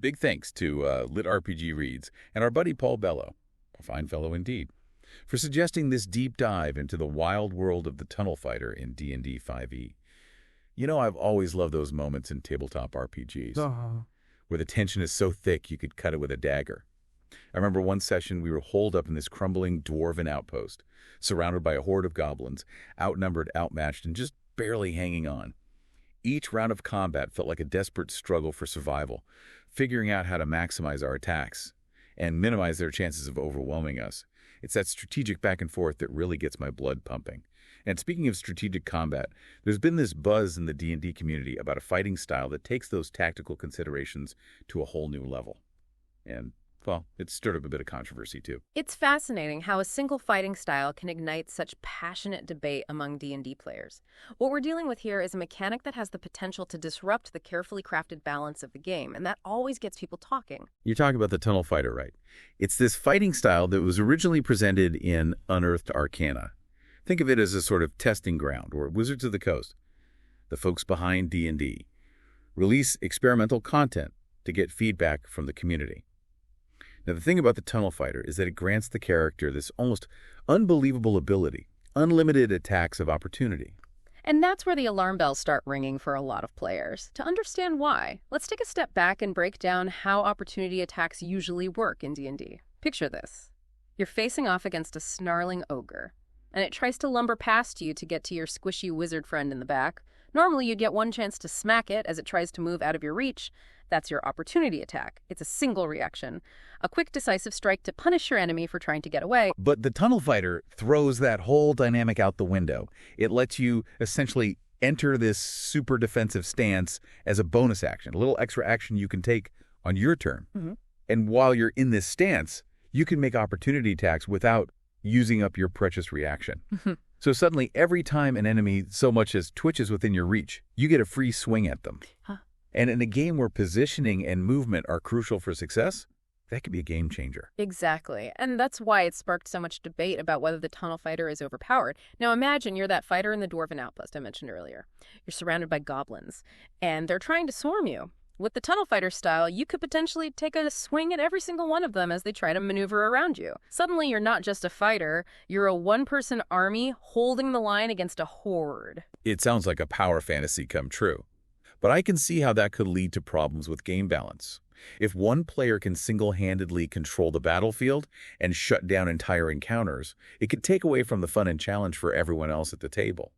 Big thanks to Lit RPG Reads and our buddy Paul Bello, a fine fellow indeed, for suggesting this deep dive into the wild world of the Tunnel Fighter in D&D 5e. You know, I've always loved those moments in tabletop RPGs where the tension is so thick you could cut it with a dagger. I remember one session we were holed up in this crumbling dwarven outpost, surrounded by a horde of goblins, outnumbered, outmatched, and just barely hanging on. Each round of combat felt like a desperate struggle for survival, figuring out how to maximize our attacks and minimize their chances of overwhelming us. It's that strategic back and forth that really gets my blood pumping. And speaking of strategic combat, there's been this buzz in the D&D community about a fighting style that takes those tactical considerations to a whole new level. And well, it's stirred up a bit of controversy, too. It's fascinating how a single fighting style can ignite such passionate debate among D&D players. What we're dealing with here is a mechanic that has the potential to disrupt the carefully crafted balance of the game, and that always gets people talking. You're talking about the Tunnel Fighter, right? It's this fighting style that was originally presented in Unearthed Arcana. Think of it as a sort of testing ground, where Wizards of the Coast, the folks behind D&D, release experimental content to get feedback from the community. Now, the thing about the Tunnel Fighter is that it grants the character this almost unbelievable ability, unlimited attacks of opportunity. And that's where the alarm bells start ringing for a lot of players. To understand why, let's take a step back and break down how opportunity attacks usually work in D&D. Picture this. You're facing off against a snarling ogre, and it tries to lumber past you to get to your squishy wizard friend in the back. Normally, you'd get one chance to smack it as it tries to move out of your reach. That's your opportunity attack. It's a single reaction. A quick, decisive strike to punish your enemy for trying to get away. But the Tunnel Fighter throws that whole dynamic out the window. It lets you essentially enter this super defensive stance as a bonus action, a little extra action you can take on your turn. And while you're in this stance, you can make opportunity attacks without using up your precious reaction. So suddenly, every time an enemy so much as twitches within your reach, you get a free swing at them. And in a game where positioning and movement are crucial for success, that could be a game changer. Exactly. And that's why it sparked so much debate about whether the Tunnel Fighter is overpowered. Now imagine you're that fighter in the Dwarven Outpost I mentioned earlier. You're surrounded by goblins, and they're trying to swarm you. With the Tunnel Fighter style, you could potentially take a swing at every single one of them as they try to maneuver around you. Suddenly, you're not just a fighter, you're a one-person army holding the line against a horde. It sounds like a power fantasy come true. But I can see how that could lead to problems with game balance. If one player can single-handedly control the battlefield and shut down entire encounters, it could take away from the fun and challenge for everyone else at the table.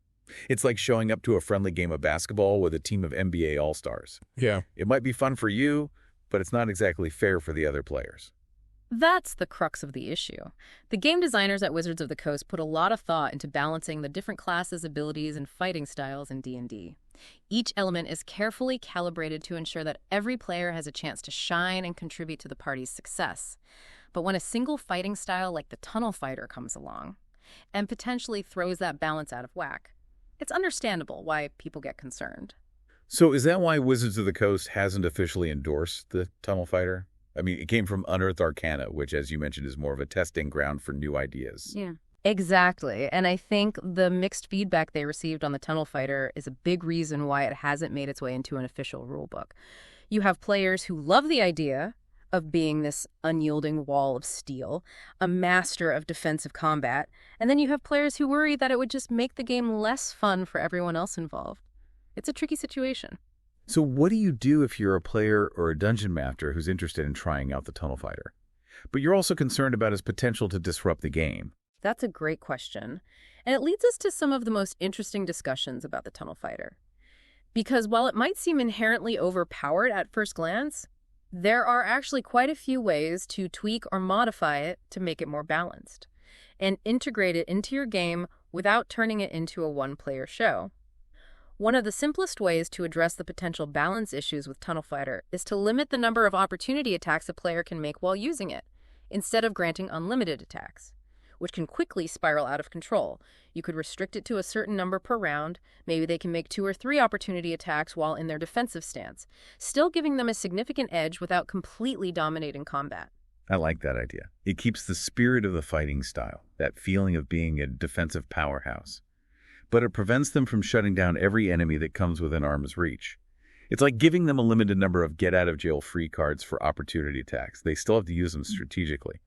It's like showing up to a friendly game of basketball with a team of NBA All-Stars. Yeah. It might be fun for you, but it's not exactly fair for the other players. That's the crux of the issue. The game designers at Wizards of the Coast put a lot of thought into balancing the different classes, abilities, and fighting styles in D&D. Each element is carefully calibrated to ensure that every player has a chance to shine and contribute to the party's success. But when a single fighting style like the Tunnel Fighter comes along and potentially throws that balance out of whack, it's understandable why people get concerned. So is that why Wizards of the Coast hasn't officially endorsed the Tunnel Fighter? I mean, it came from Unearthed Arcana, which, as you mentioned, is more of a testing ground for new ideas. Yeah. Exactly. And I think the mixed feedback they received on the Tunnel Fighter is a big reason why it hasn't made its way into an official rulebook. You have players who love the idea of being this unyielding wall of steel, a master of defensive combat, and then you have players who worry that it would just make the game less fun for everyone else involved. It's a tricky situation. So what do you do if you're a player or a dungeon master who's interested in trying out the Tunnel Fighter, but you're also concerned about its potential to disrupt the game? That's a great question. And it leads us to some of the most interesting discussions about the Tunnel Fighter. Because while it might seem inherently overpowered at first glance, there are actually quite a few ways to tweak or modify it to make it more balanced and integrate it into your game without turning it into a one-player show. One of the simplest ways to address the potential balance issues with Tunnel Fighter is to limit the number of opportunity attacks a player can make while using it, instead of granting unlimited attacks, which can quickly spiral out of control. You could restrict it to a certain number per round. Maybe they can make 2 or 3 opportunity attacks while in their defensive stance, still giving them a significant edge without completely dominating combat. I like that idea. It keeps the spirit of the fighting style, that feeling of being a defensive powerhouse. But it prevents them from shutting down every enemy that comes within arm's reach. It's like giving them a limited number of get-out-of-jail-free cards for opportunity attacks. They still have to use them strategically,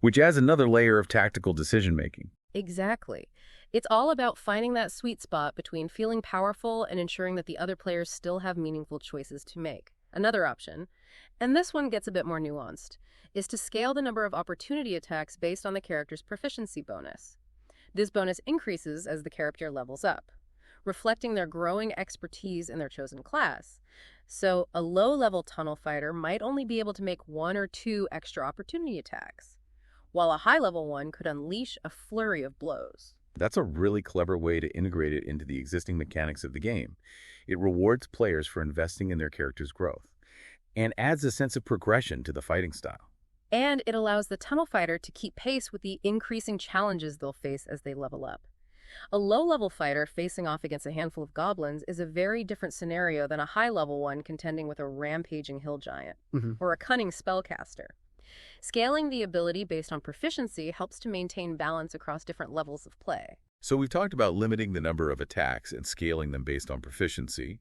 which adds another layer of tactical decision-making. Exactly. It's all about finding that sweet spot between feeling powerful and ensuring that the other players still have meaningful choices to make. Another option, and this one gets a bit more nuanced, is to scale the number of opportunity attacks based on the character's proficiency bonus. This bonus increases as the character levels up, reflecting their growing expertise in their chosen class. So a low-level tunnel fighter might only be able to make 1 or 2 extra opportunity attacks, while a high-level one could unleash a flurry of blows. That's a really clever way to integrate it into the existing mechanics of the game. It rewards players for investing in their character's growth and adds a sense of progression to the fighting style. And it allows the tunnel fighter to keep pace with the increasing challenges they'll face as they level up. A low-level fighter facing off against a handful of goblins is a very different scenario than a high-level one contending with a rampaging hill giant or a cunning spellcaster. Scaling the ability based on proficiency helps to maintain balance across different levels of play. So we've talked about limiting the number of attacks and scaling them based on proficiency.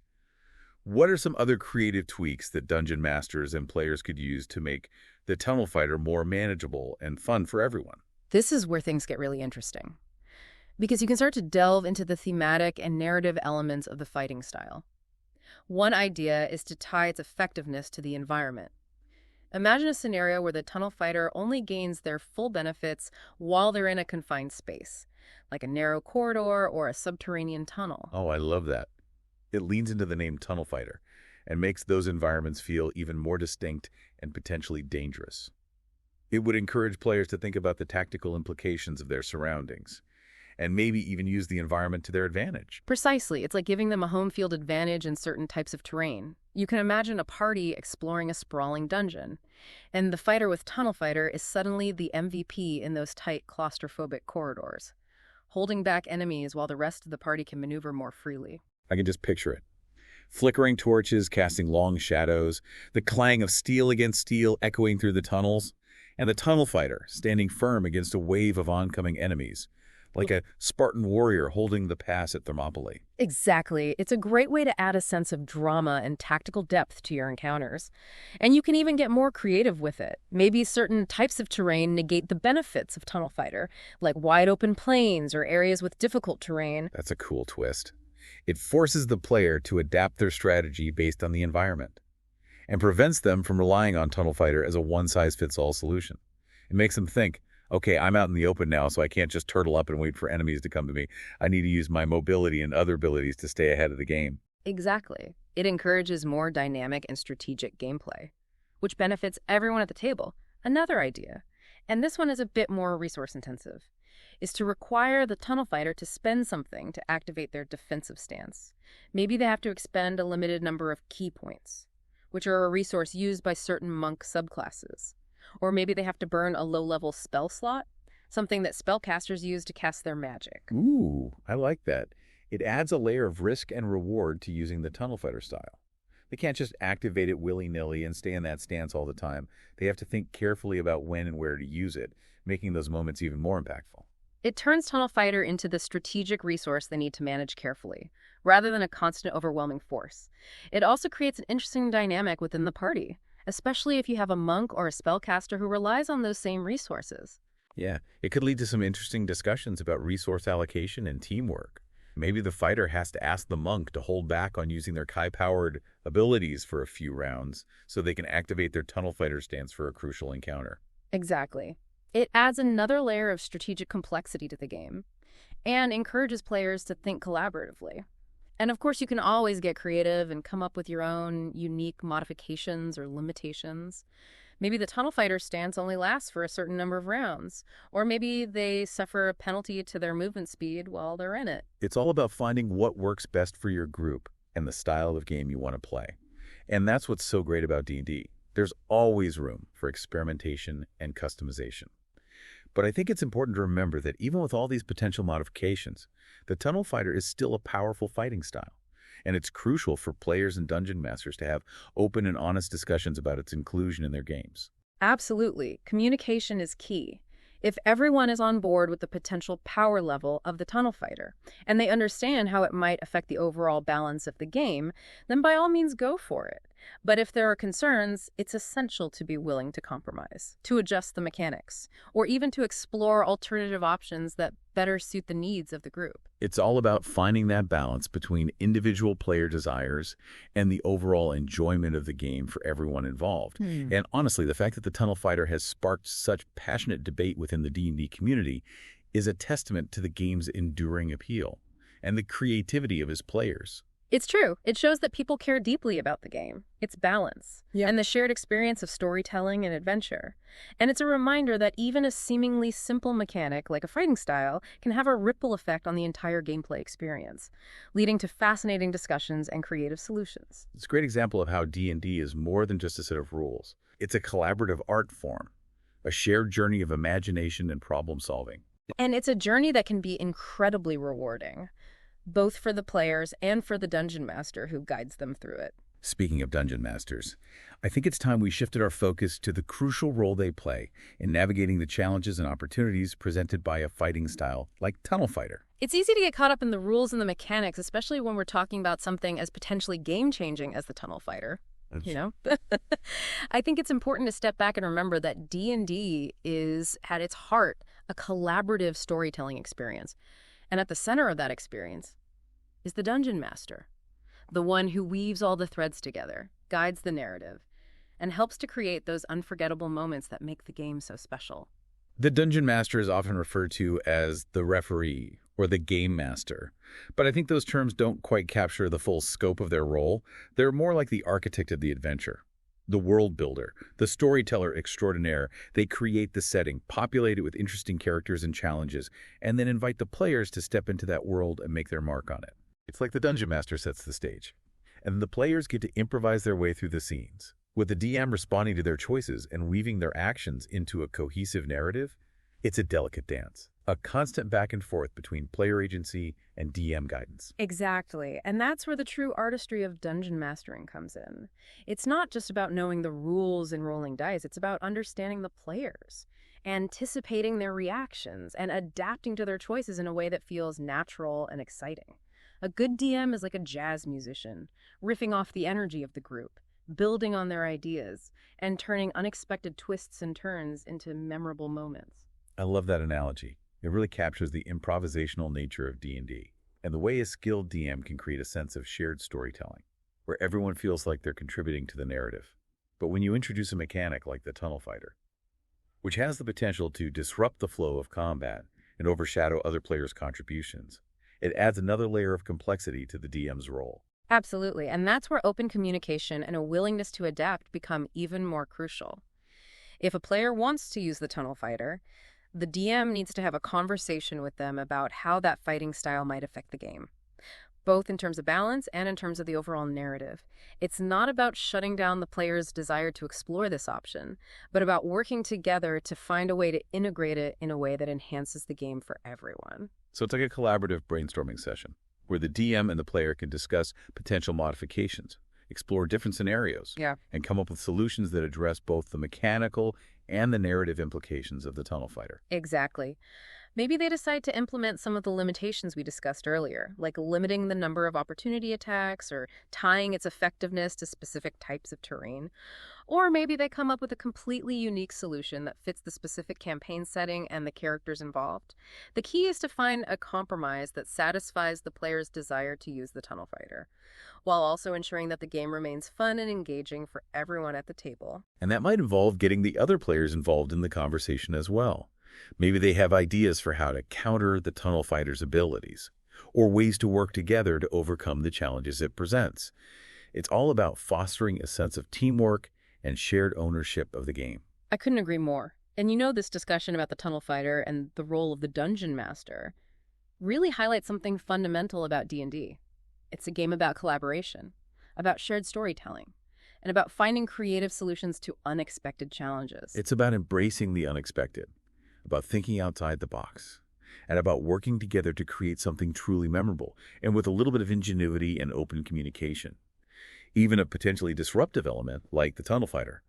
What are some other creative tweaks that dungeon masters and players could use to make the tunnel fighter more manageable and fun for everyone? This is where things get really interesting, because you can start to delve into the thematic and narrative elements of the fighting style. One idea is to tie its effectiveness to the environment. Imagine a scenario where the tunnel fighter only gains their full benefits while they're in a confined space, like a narrow corridor or a subterranean tunnel. Oh, I love that. It leans into the name tunnel fighter and makes those environments feel even more distinct and potentially dangerous. It would encourage players to think about the tactical implications of their surroundings and maybe even use the environment to their advantage. Precisely. It's like giving them a home field advantage in certain types of terrain. You can imagine a party exploring a sprawling dungeon, and the fighter with tunnel fighter is suddenly the MVP in those tight, claustrophobic corridors, holding back enemies while the rest of the party can maneuver more freely. I can just picture it. Flickering torches, casting long shadows, the clang of steel against steel echoing through the tunnels, and the tunnel fighter standing firm against a wave of oncoming enemies, like a Spartan warrior holding the pass at Thermopylae. Exactly. It's a great way to add a sense of drama and tactical depth to your encounters. And you can even get more creative with it. Maybe certain types of terrain negate the benefits of tunnel fighter, like wide open plains or areas with difficult terrain. That's a cool twist. It forces the player to adapt their strategy based on the environment and prevents them from relying on tunnel fighter as a one-size-fits-all solution. It makes them think, okay, I'm out in the open now, so I can't just turtle up and wait for enemies to come to me. I need to use my mobility and other abilities to stay ahead of the game. Exactly. It encourages more dynamic and strategic gameplay, which benefits everyone at the table. Another idea, and this one is a bit more resource-intensive, is to require the tunnel fighter to spend something to activate their defensive stance. Maybe they have to expend a limited number of key points, which are a resource used by certain monk subclasses. Or maybe they have to burn a low-level spell slot, something that spellcasters use to cast their magic. Ooh, I like that. It adds a layer of risk and reward to using the tunnel fighter style. They can't just activate it willy-nilly and stay in that stance all the time. They have to think carefully about when and where to use it, making those moments even more impactful. It turns tunnel fighter into the strategic resource they need to manage carefully, rather than a constant overwhelming force. It also creates an interesting dynamic within the party, especially if you have a monk or a spellcaster who relies on those same resources. Yeah, it could lead to some interesting discussions about resource allocation and teamwork. Maybe the fighter has to ask the monk to hold back on using their Kai-powered abilities for a few rounds so they can activate their tunnel fighter stance for a crucial encounter. Exactly. It adds another layer of strategic complexity to the game and encourages players to think collaboratively. And of course, you can always get creative and come up with your own unique modifications or limitations. Maybe the tunnel fighter stance only lasts for a certain number of rounds, or maybe they suffer a penalty to their movement speed while they're in it. It's all about finding what works best for your group and the style of game you want to play. And that's what's so great about D&D. There's always room for experimentation and customization. But I think it's important to remember that even with all these potential modifications, the tunnel fighter is still a powerful fighting style. And it's crucial for players and dungeon masters to have open and honest discussions about its inclusion in their games. Absolutely. Communication is key. If everyone is on board with the potential power level of the tunnel fighter, and they understand how it might affect the overall balance of the game, then by all means go for it. But if there are concerns, it's essential to be willing to compromise, to adjust the mechanics, or even to explore alternative options that better suit the needs of the group. It's all about finding that balance between individual player desires and the overall enjoyment of the game for everyone involved. And honestly, the fact that the Tunnel Fighter has sparked such passionate debate within the D&D community is a testament to the game's enduring appeal and the creativity of its players. It's true. It shows that people care deeply about the game, its balance, and the shared experience of storytelling and adventure. And it's a reminder that even a seemingly simple mechanic like a fighting style can have a ripple effect on the entire gameplay experience, leading to fascinating discussions and creative solutions. It's a great example of how D&D is more than just a set of rules. It's a collaborative art form, a shared journey of imagination and problem solving. And it's a journey that can be incredibly rewarding, both for the players and for the dungeon master who guides them through it. Speaking of dungeon masters, I think it's time we shifted our focus to the crucial role they play in navigating the challenges and opportunities presented by a fighting style like Tunnel Fighter. It's easy to get caught up in the rules and the mechanics, especially when we're talking about something as potentially game-changing as the Tunnel Fighter. I think it's important to step back and remember that D&D is, at its heart, a collaborative storytelling experience. And at the center of that experience is the dungeon master, the one who weaves all the threads together, guides the narrative, and helps to create those unforgettable moments that make the game so special. The dungeon master is often referred to as the referee or the game master, but I think those terms don't quite capture the full scope of their role. They're more like the architect of the adventure, the world builder, the storyteller extraordinaire. They create the setting, populate it with interesting characters and challenges, and then invite the players to step into that world and make their mark on it. It's like the dungeon master sets the stage, and the players get to improvise their way through the scenes, with the DM responding to their choices and weaving their actions into a cohesive narrative. It's a delicate dance, a constant back and forth between player agency and DM guidance. Exactly, and that's where the true artistry of dungeon mastering comes in. It's not just about knowing the rules and rolling dice, it's about understanding the players, anticipating their reactions, and adapting to their choices in a way that feels natural and exciting. A good DM is like a jazz musician, riffing off the energy of the group, building on their ideas, and turning unexpected twists and turns into memorable moments. I love that analogy. It really captures the improvisational nature of D&D and the way a skilled DM can create a sense of shared storytelling, where everyone feels like they're contributing to the narrative. But when you introduce a mechanic like the Tunnel Fighter, which has the potential to disrupt the flow of combat and overshadow other players' contributions, it adds another layer of complexity to the DM's role. Absolutely, and that's where open communication and a willingness to adapt become even more crucial. If a player wants to use the Tunnel Fighter, the DM needs to have a conversation with them about how that fighting style might affect the game, both in terms of balance and in terms of the overall narrative. It's not about shutting down the player's desire to explore this option, but about working together to find a way to integrate it in a way that enhances the game for everyone. So it's like a collaborative brainstorming session, where the DM and the player can discuss potential modifications, explore different scenarios, and come up with solutions that address both the mechanical and the narrative implications of the Tunnel Fighter. Exactly. Maybe they decide to implement some of the limitations we discussed earlier, like limiting the number of opportunity attacks or tying its effectiveness to specific types of terrain. Or maybe they come up with a completely unique solution that fits the specific campaign setting and the characters involved. The key is to find a compromise that satisfies the player's desire to use the Tunnel Fighter, while also ensuring that the game remains fun and engaging for everyone at the table. And that might involve getting the other players involved in the conversation as well. Maybe they have ideas for how to counter the Tunnel Fighter's abilities, or ways to work together to overcome the challenges it presents. It's all about fostering a sense of teamwork and shared ownership of the game. I couldn't agree more. And this discussion about the Tunnel Fighter and the role of the Dungeon Master really highlights something fundamental about D&D. It's a game about collaboration, about shared storytelling, and about finding creative solutions to unexpected challenges. It's about embracing the unexpected, about thinking outside the box, and about working together to create something truly memorable, and with a little bit of ingenuity and open communication. Even a potentially disruptive element, like the Tunnel Fighter,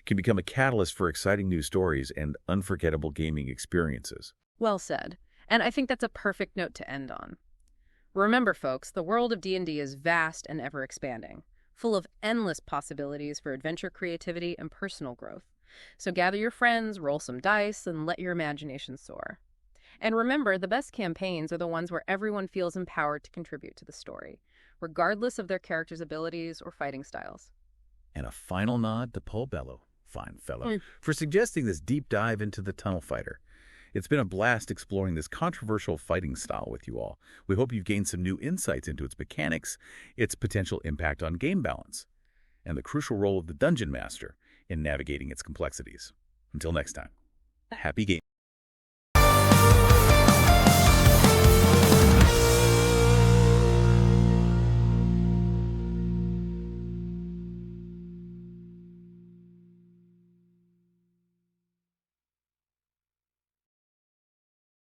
can become a catalyst for exciting new stories and unforgettable gaming experiences. Well said. And I think that's a perfect note to end on. Remember, folks, the world of D&D is vast and ever-expanding, full of endless possibilities for adventure creativity and personal growth. So gather your friends, roll some dice, and let your imagination soar. And remember, the best campaigns are the ones where everyone feels empowered to contribute to the story, regardless of their character's abilities or fighting styles. And a final nod to Paul Bello, fine fellow, for suggesting this deep dive into the Tunnel Fighter. It's been a blast exploring this controversial fighting style with you all. We hope you've gained some new insights into its mechanics, its potential impact on game balance, and the crucial role of the Dungeon Master in navigating its complexities. Until next time, happy gaming.